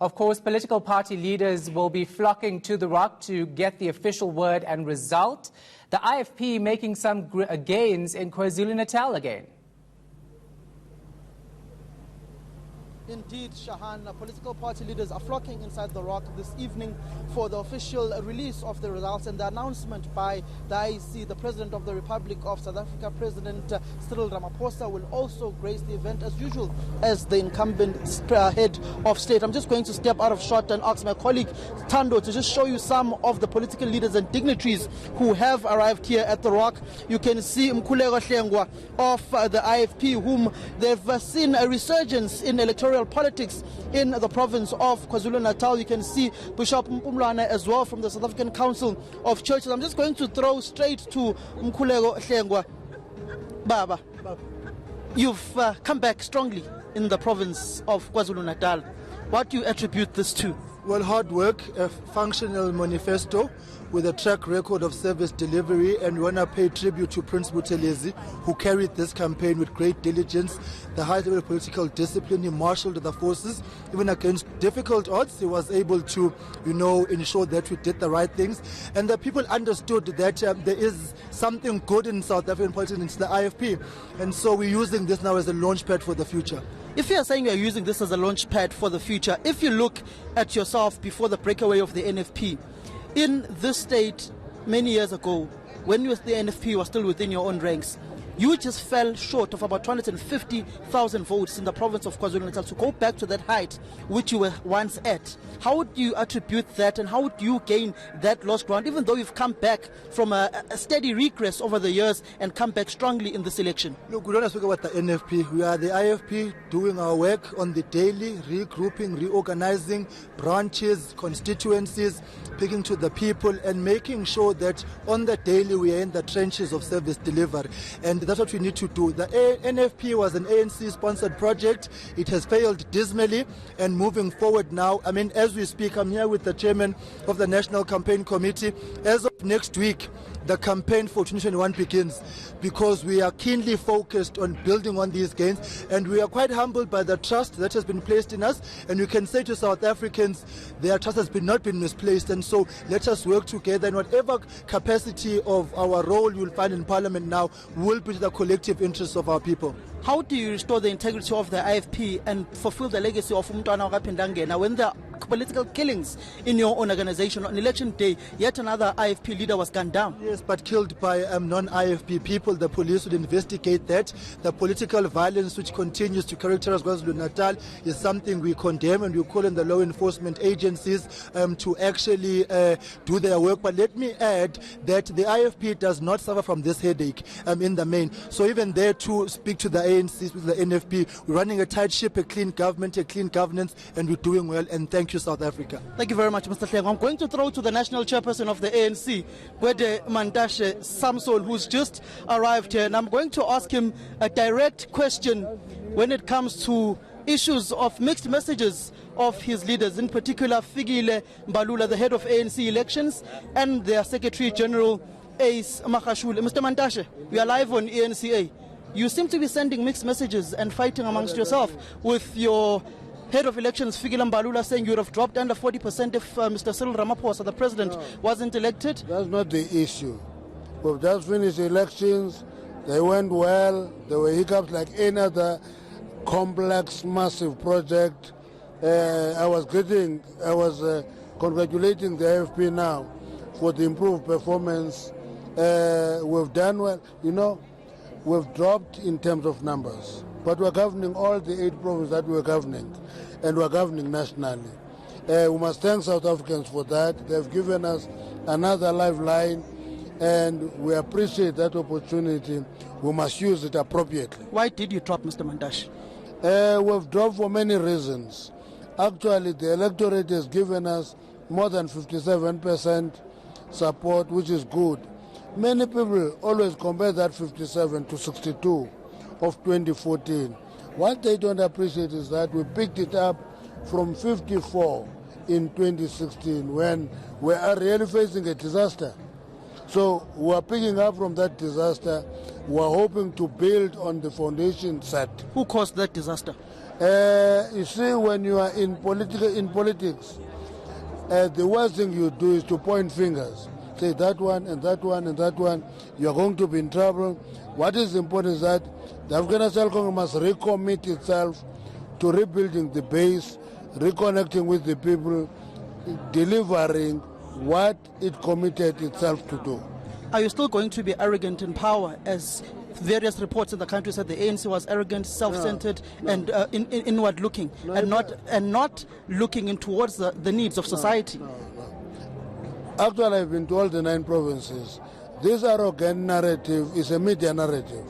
Of course, political party leaders will be flocking to the Rock to get the official word and result. The IFP making some gains in KwaZulu-Natal again. Indeed, Shahan, political party leaders are flocking inside the Rock this evening for the official release of the results and the announcement by the IEC. The President of the Republic of South Africa, President Cyril Ramaphosa, will also grace the event as usual as the incumbent head of state. I'm just going to step out of shot and ask my colleague Tando to just show you some of the political leaders and dignitaries who have arrived here at the Rock. You can see Mkhuleko Hlengwa of the IFP, whom they've seen a resurgence in electoral politics in the province of KwaZulu-Natal. You can see Bishop Mpumlwana as well from the South African Council of Churches. I'm just going to throw straight to Mkhuleko Hlengwa. Baba, you've come back strongly in the province of KwaZulu-Natal. What do you attribute this to? Well, hard work, a functional manifesto with a track record of service delivery, and we want to pay tribute to Prince Buthelezi, who carried this campaign with great diligence, the high level of political discipline. He marshaled the forces, even against difficult odds. He was able to, ensure that we did the right things, and the people understood that there is something good in South African politics, it's the IFP, and so we're using this now as a launch pad for the future. If you are saying you are using this as a launch pad for the future, if you look at yourself before the breakaway of the NFP, in this state many years ago, when the NFP was still within your own ranks, you just fell short of about 250,000 votes in the province of KwaZulu-Natal to go back to that height which you were once at. How would you attribute that, and how would you gain that lost ground, even though you've come back from a steady regress over the years and come back strongly in this election? Look, we don't speak about the NFP. We are the IFP doing our work on the daily, regrouping, reorganizing branches, constituencies, speaking to the people and making sure that on the daily we are in the trenches of service delivery. And that's what we need to do. The NFP was an ANC-sponsored project. It has failed dismally, and moving forward now, as we speak, I'm here with the chairman of the National Campaign Committee. As of next week, the campaign for 2021 begins, because we are keenly focused on building on these gains, and we are quite humbled by the trust that has been placed in us, and we can say to South Africans, their trust has not been misplaced, and so let us work together in whatever capacity of our role you'll find in Parliament now will be the collective interests of our people. How do you restore the integrity of the IFP and fulfill the legacy of Umntwana Kapindangena when there are political killings in your own organization? On election day, yet another IFP leader was gunned down. Yes, but killed by non-IFP people. The police would investigate that. The political violence which continues to characterize KwaZulu-Natal is something we condemn, and we call on the law enforcement agencies to actually do their work. But let me add that the IFP does not suffer from this headache in the main. So even there to speak to the ANC, with the NFP, we're running a tight ship, a clean government, a clean governance, and we're doing well. And thank you, South Africa. Thank you very much, Mr. Hlengwa. I'm going to throw to the national chairperson of the ANC, Gwede Mantashe Samson, who's just arrived here, and I'm going to ask him a direct question when it comes to issues of mixed messages of his leaders, in particular Fikile Mbalula, the head of ANC elections, and their Secretary General Ace Makashule. Mr. Mantashe, we are live on ENCA. You seem to be sending mixed messages and fighting amongst yourself, with your head of elections, Fikile Mbalula, saying you would have dropped under 40% if Mr. Cyril Ramaphosa, the president, wasn't elected. That's not the issue. We've just finished elections. They went well. There were hiccups like any other complex, massive project. I was congratulating the AFP now for the improved performance. We've done well. We've dropped in terms of numbers, but we're governing all the 8 provinces that we're governing, and we're governing nationally. We must thank South Africans for that. They've given us another lifeline, and we appreciate that opportunity. We must use it appropriately. Why did you drop, Mr. Mantashe? We've dropped for many reasons. Actually, the electorate has given us more than 57% support, which is good. Many people always compare that 57 to 62 of 2014. What they don't appreciate is that we picked it up from 54 in 2016, when we are really facing a disaster. So we are picking up from that disaster. We are hoping to build on the foundation set. Who caused that disaster? You see, when you are in politics, the worst thing you do is to point fingers. Say that one and that one and that one. You are going to be in trouble. What is important is that the African National Congress must recommit itself to rebuilding the base, reconnecting with the people, delivering what it committed itself to do. Are you still going to be arrogant in power, as various reports in the country said the ANC was arrogant, self-centered, and inward-looking, and not looking in towards the needs of society? Actually, I've been to all the 9 provinces. This arrogant narrative is a media narrative.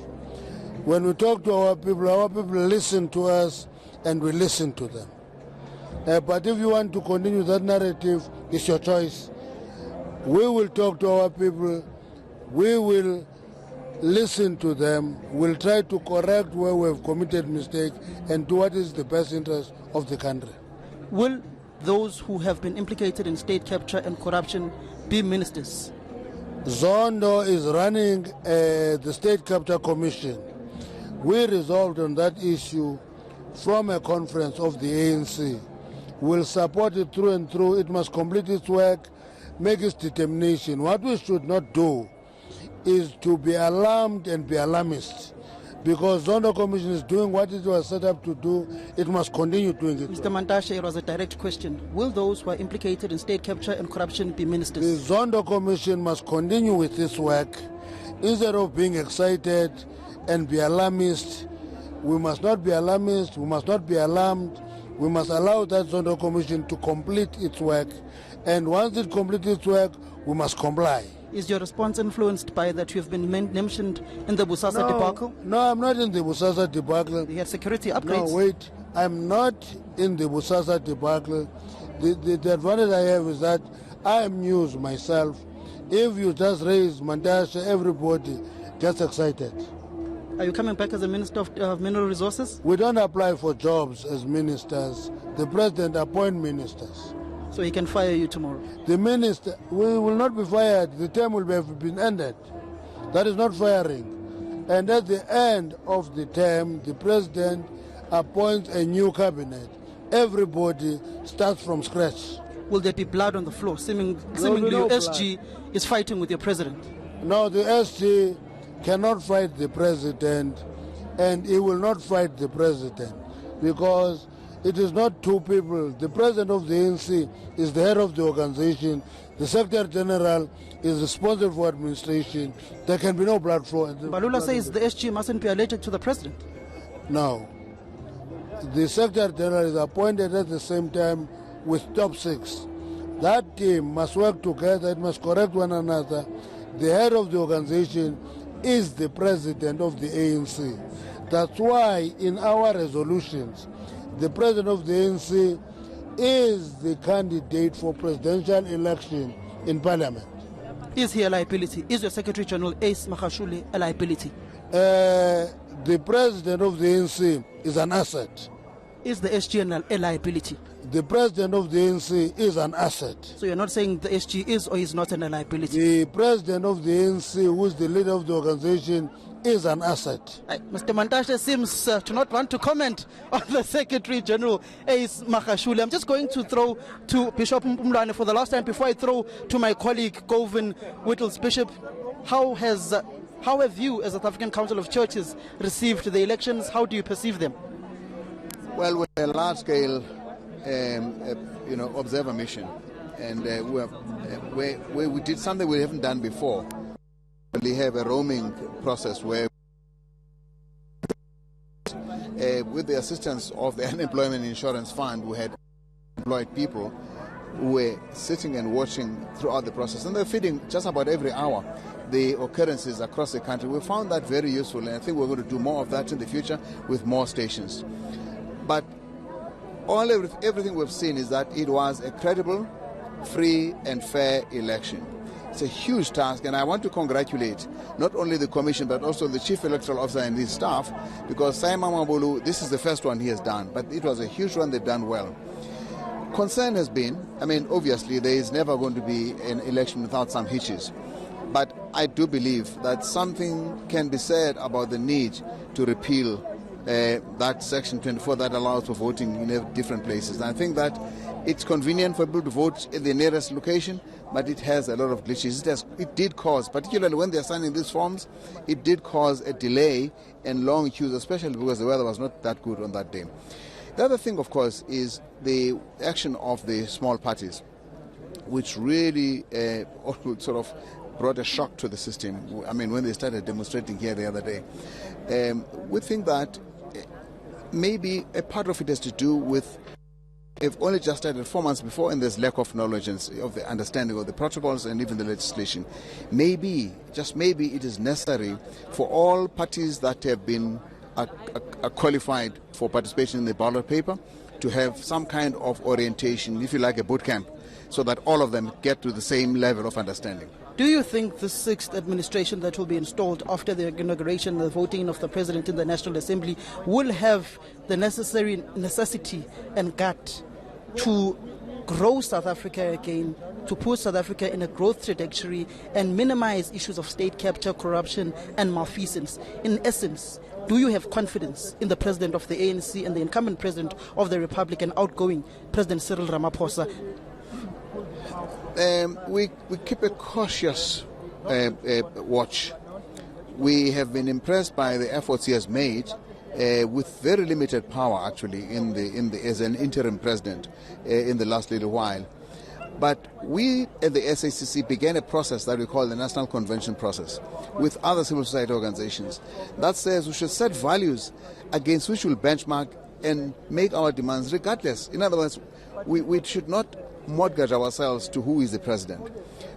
When we talk to our people listen to us, and we listen to them. But if you want to continue that narrative, it's your choice. We will talk to our people. We will listen to them. We'll try to correct where we have committed mistake and do what is the best interest of the country. Will those who have been implicated in state capture and corruption be ministers? Zondo is running the State Capture Commission. We resolved on that issue from a conference of the ANC. We'll support it through and through. It must complete its work, make its determination. What we should not do is to be alarmed and be alarmist. Because Zondo Commission is doing what it was set up to do, it must continue doing it. Mr. Mantashe, it was a direct question. Will those who are implicated in state capture and corruption be ministers? The Zondo Commission must continue with this work. Instead of being excited and be alarmist, we must not be alarmist, we must not be alarmed. We must allow that Zondo Commission to complete its work. And once it completes its work, we must comply. Is your response influenced by that you have been mentioned in the Busasa debacle? No, I'm not in the Busasa debacle. You had security upgrades. No, wait. I'm not in the Busasa debacle. The advantage I have is that I am news myself. If you just raise Mandasha, everybody gets excited. Are you coming back as a Minister of Mineral Resources? We don't apply for jobs as ministers. The President appoints ministers. So he can fire you tomorrow? The minister, we will not be fired. The term will have been ended. That is not firing. And at the end of the term, the President appoints a new cabinet. Everybody starts from scratch. Will there be blood on the floor? Seemingly no SG is fighting with your President. No, the SG cannot fight the President, and he will not fight the President, because it is not two people. The President of the ANC is the head of the organization. The Secretary General is responsible for administration. There can be no blood flow. Balula says the SG mustn't be allergic to the President. No. The Secretary General is appointed at the same time with top 6. That team must work together. It must correct one another. The head of the organization is the President of the ANC. That's why in our resolutions, the President of the ANC is the candidate for presidential election in Parliament. Is he a liability? Is your Secretary General Ace Magashule a liability? The President of the ANC is an asset. Is the SG a liability? The President of the ANC is an asset. So you're not saying the SG is or is not a liability? The President of the ANC, who is the leader of the organization, is an asset. Mr. Mantashe seems to not want to comment on the Secretary General, Ace Magashule. I'm just going to throw to Bishop Mpumlwane for the last time before I throw to my colleague, Govan Whittles. Bishop, how have you, as the South African Council of Churches, received the elections? How do you perceive them? Well, we're a large-scale, observer mission, and we did something we haven't done before. We have a roaming process where, with the assistance of the Unemployment Insurance Fund, we had employed people who were sitting and watching throughout the process, and they're feeding just about every hour the occurrences across the country. We found that very useful, and I think we're going to do more of that in the future with more stations. But everything we've seen is that it was a credible, free and fair election. It's a huge task, and I want to congratulate not only the Commission but also the Chief Electoral Officer and his staff, because Simon Mabulu, this is the first one he has done, but it was a huge one. They've done well. Concern has been, obviously there is never going to be an election without some hitches, but I do believe that something can be said about the need to repeal that Section 24 that allows for voting in different places. And I think that it's convenient for people to vote in the nearest location, but it has a lot of glitches. It did cause, particularly when they're signing these forms, it did cause a delay and long queues, especially because the weather was not that good on that day. The other thing, of course, is the action of the small parties, which really sort of brought a shock to the system. I mean, when they started demonstrating here the other day. We think that maybe a part of it has to do with they've only just started 4 months before, and there's lack of knowledge and of the understanding of the protocols and even the legislation. Maybe, just maybe, it is necessary for all parties that have been qualified for participation in the ballot paper to have some kind of orientation, if you like, a boot camp, so that all of them get to the same level of understanding. Do you think the sixth administration that will be installed after the inauguration and the voting of the president in the National Assembly will have the necessity and gut to grow South Africa again, to put South Africa in a growth trajectory and minimize issues of state capture, corruption and malfeasance? In essence, do you have confidence in the president of the ANC and the incumbent president of the Republic and outgoing President Cyril Ramaphosa? We keep a cautious watch. We have been impressed by the efforts he has made with very limited power, actually, as an interim president in the last little while. But we at the SACC began a process that we call the National Convention process with other civil society organizations that says we should set values against which we'll benchmark and make our demands regardless. In other words, we should not mortgage ourselves to who is the president.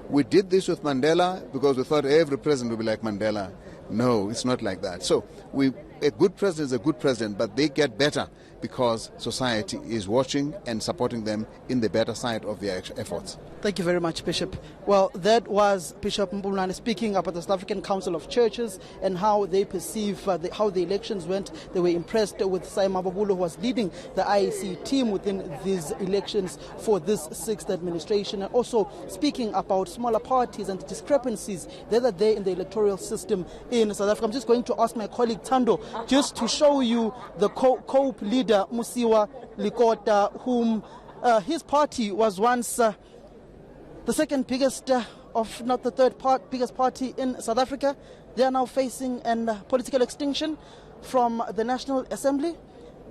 We did this with Mandela because we thought every president would be like Mandela. No, it's not like that. So a good president is a good president, but they get better because society is watching and supporting them in the better side of their efforts. Thank you very much, Bishop. Well, that was Bishop Mbulane speaking about the South African Council of Churches and how they perceive how the elections went. They were impressed with Saima Babulo, who was leading the IEC team within these elections for this sixth administration, and also speaking about smaller parties and discrepancies that are there in the electoral system in South Africa. I'm just going to ask my colleague Tando just to show you the COPE leader, Musiwa Likota, whom his party was once the second biggest, if not the third biggest party in South Africa. They are now facing political extinction from the National Assembly.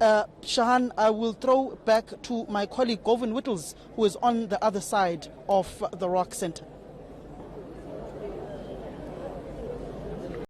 Shahan, I will throw back to my colleague Govin Whittles, who is on the other side of the Rock Centre.